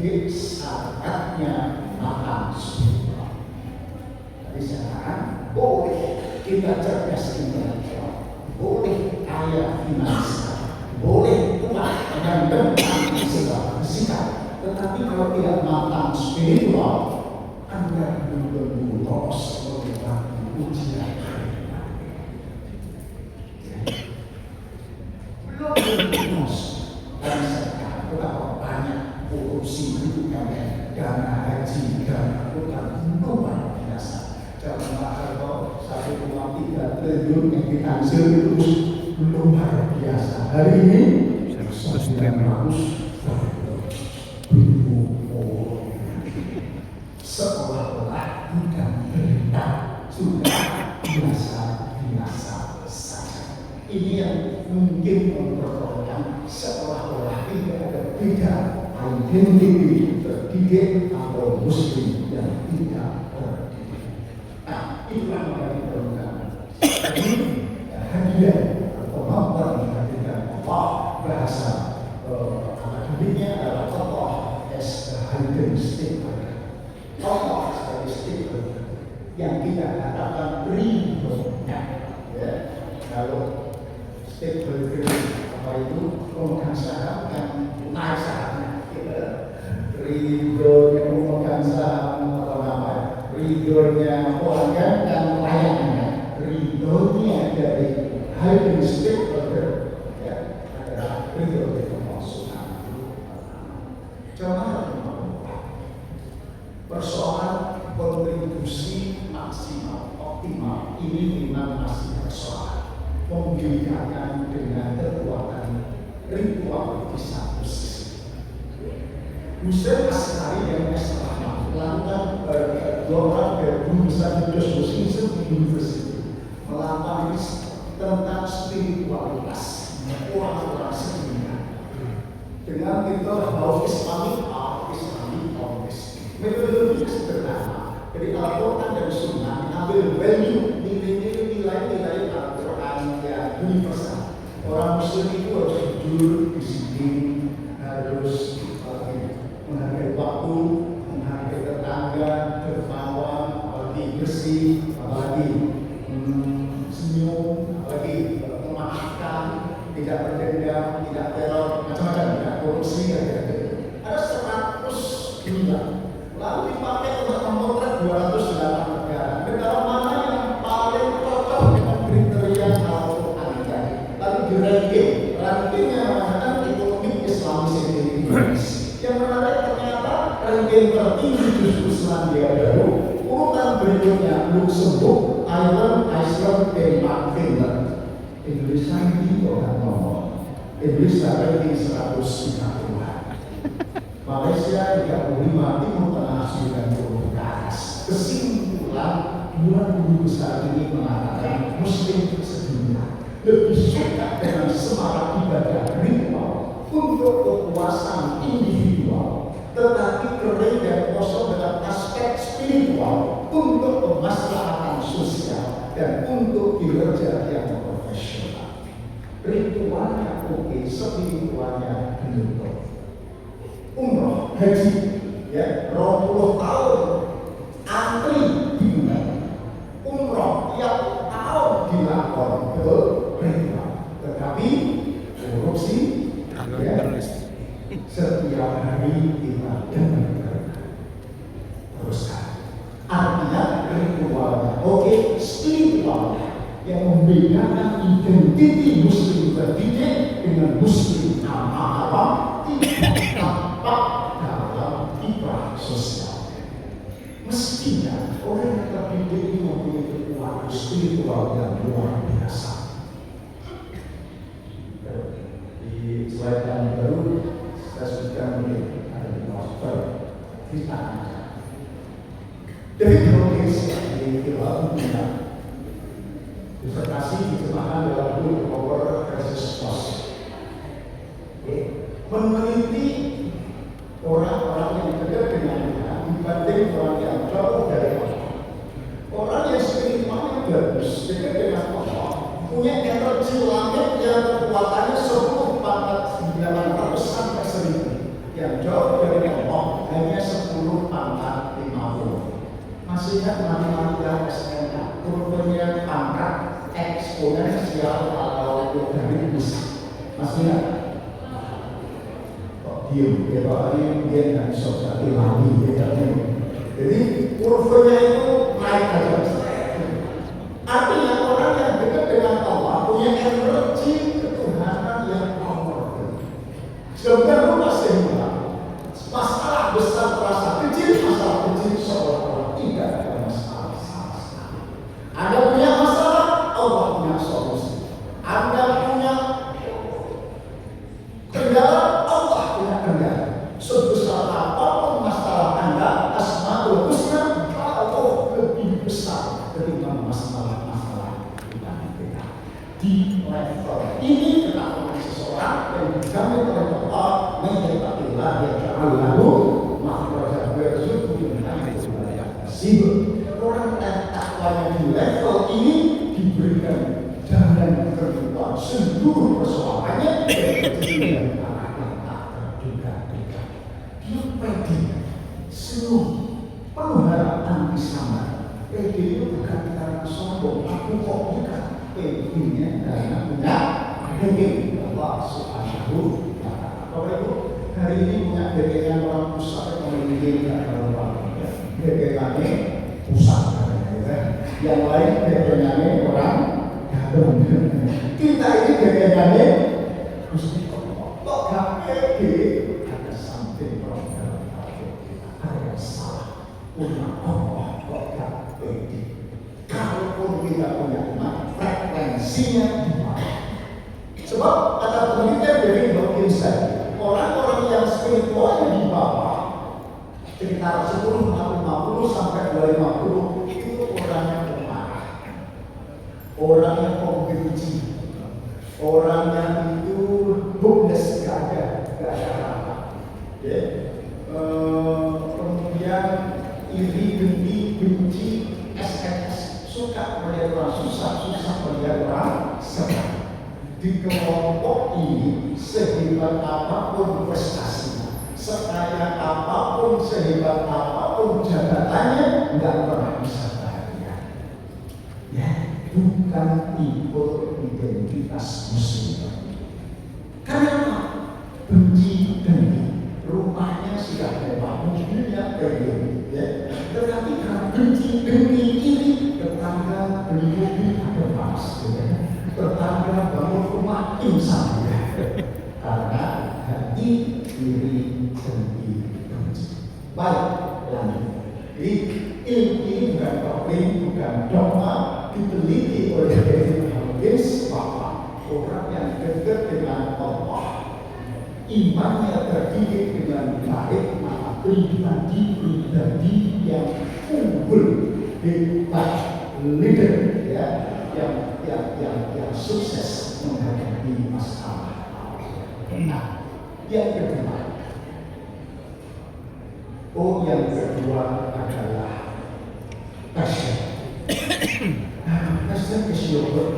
terdidik syaratnya matang spiritual. Jadi sekarang boleh kita cerdas intelektual, boleh kaya finansial, boleh kuat dan dengan segala sikap, tetapi kalau tidak matang spiritual, Anda belum lolos melewati ujian kehidupan. Belum lolos. Dan sekarang betapa banyak korupsi itu dana haji, dana utang luar biasa. Jangan Pak Harto 1,3 triliun yang ditaksir itu luar biasa. Hari ini 900 seolah-olah bukan berita, sudah biasa saja. Ini yang mungkin memperolehkan seolah-olah tidak ada beda identiti terdidik atau muslim yang tidak terdidik. Nah, itulah yang diperlukan. Jadi hadiah atau mampu menghadirkan bahasa akademiknya adalah tokoh as a hidden stakeholder. Tokoh sebagai stakeholder yang kita katakan ridhonya. Ya, kalau stakeholder apa itu pemegang saham yang naik sahamnya, ridhonya pemegang saham apa namanya, ridhonya pelanggan dan layanannya, ridhonya dari hidden stakeholder ya adalah ridho dari konsumen. Coba persoalan kontribusi maksimal optimal ini memang masih persoalan membedakan dengan kekuatan ritual di satu sisi. Muslim Asy'ari yang setelah melakukan doktorat dari Universitas Muslim University melakukan tentang spiritualitas orang-orang sedunia dengan metode bau Islami metodologi sederhana. Jadi Al-Quran dan Sunnah mengambil value nilai-nilai Al-Quran yang universal. Orang Muslim itu harus jujur, disiplin, harus menghargai waktu, menghargai tetangga, dermawan, apalagi bersih, apalagi senyum, apalagi memaafkan, tidak berdendam, tidak teror, macam-macam, tidak korupsi, ada 100 gila. Lalu dipakai untuk memotret 208 negara. Negara mana yang paling cocok dengan kriteria Al-Quran tadi? Lalu rankingnya mengatakan ekonomi Islami Indonesia. Yang menarik ternyata ranking tertinggi justru Selandia Baru. Urutan berikutnya Luxembourg, Iceland, Denmark, Finland. Indonesia ini orang nomor. Indonesia ranking 150. Malaysia 35, Timur Tengah 90 ke atas. Kesimpulan 2 guru besar ini mengatakan Muslim sedunia lebih suka dengan semarak ibadah ritual untuk kepuasan individual, tetapi kering dan kosong dengan aspek spiritual untuk kemaslahatan sosial dan untuk kinerja yang profesional. Ritualnya oke, spiritualnya belum. Umroh, haji, ya, 20 tahun antri di dunia. Umroh tiap tahun dilapor ke ritual, tetapi korupsi, ya, setiap hari kita dengar teruskan. Artinya ritualnya oke, spiritualnya yang membedakan identiti Muslim terdidik dengan Muslim awam tidak tampak dalam kiprah sosial. Mestinya orang yang terdidik ini mempunyai kekuatan spiritual yang luar biasa. Di slide yang baru saya sebutkan mungkin ada di poster di tangannya. David Hawkins di film disertasi diterjemahkan dalam buku Power versus Force. Meneliti orang-orang yang dekat dengannya dibanding orang yang jauh dari Allah. Orang yang spiritualnya bagus, dekat dengan Allah, punya energi langit yang kekuatannya 10 pangkat 900 sampai 1000. Yang jauh dari Allah masih ingat matematika SMK, kurvanya pangkat eksponensial atau logaritmus. Masih ingat? Kok diem? Ya Pak, ini dia nggak bisa jadi lagi. Jadi kurvanya itu naik aja. Artinya orang yang dekat dengan Allah punya energi ketuhanan yang powerful. Sebenarnya lu pasti bilang masalah besar terasa kecil, masalah kecil seolah-olah tidak ada masalah sama sekali. Anda punya masalah, Allah punya solusi. Anda punya kendala, Allah punya kendala. Sebesar apapun masalah Anda, Asmaul Husna jauh lebih besar ketimbang masalah-masalah kita. Di level ini ketakutan seseorang yang dijamin oleh Allah menyebabkanlah yang lalu makhraja bersyukur sibuk. Orang yang takwanya di level ini diberikan jalan keluar seluruh persoalannya dari arah yang tak terduga-duga. Dia pede, seluruh penuh harapan di sana. Pede itu bukan karena sombong, aku kok bukan. Pede-nya karena punya pede Allah Subhanahu wa Ta'ala. Bapak Ibu, hari ini punya pede-nya orang pusat yang memiliki pede-nya pusat, yang lain pede-nya orang dalam. Kita ini pede-nya Gusti Allah. Kok gak pede? Ada something wrong dalam hati kita. Ada yang salah. Punya Allah kok gak pede? Kalaupun kita punya iman, frekuensinya di mana? Sebab kata penelitian dari Dawkins, orang-orang yang spiritualnya di bawah sekitar 10, 50 sampai 250 itu orang yang pemarah, orang yang pembenci, orang yang itu hopeless, gak ada harapan. Kemudian iri, dengki, benci, SMS, suka melihat orang susah melihat orang senang. Di kelompok ini sehebat apapun prestasinya, sekaya apapun, sehebat apapun jabatannya, nggak pernah bisa bahagia. Ya, bukan ikut identitas muslim. Karena benci dengki, rumahnya sudah mewah, mobilnya premium, ya. Tetapi karena benci dengki ini, tetangga beli mobil ada pas, ya. Tetangga bangun rumah insang, ya. Karena hati iri dengki benci. Baik, lanjut. Jadi ilmu ini bukan doktrin, bukan dogma, diteliti oleh David Hawkins bahwa orang yang dekat dengan Allah, imannya terdidik dengan baik, maka pribadi yang unggul, hebat, leader, ya, yang sukses menghadapi masalah. Nah, yang kedua adalah passion. Passion is your work.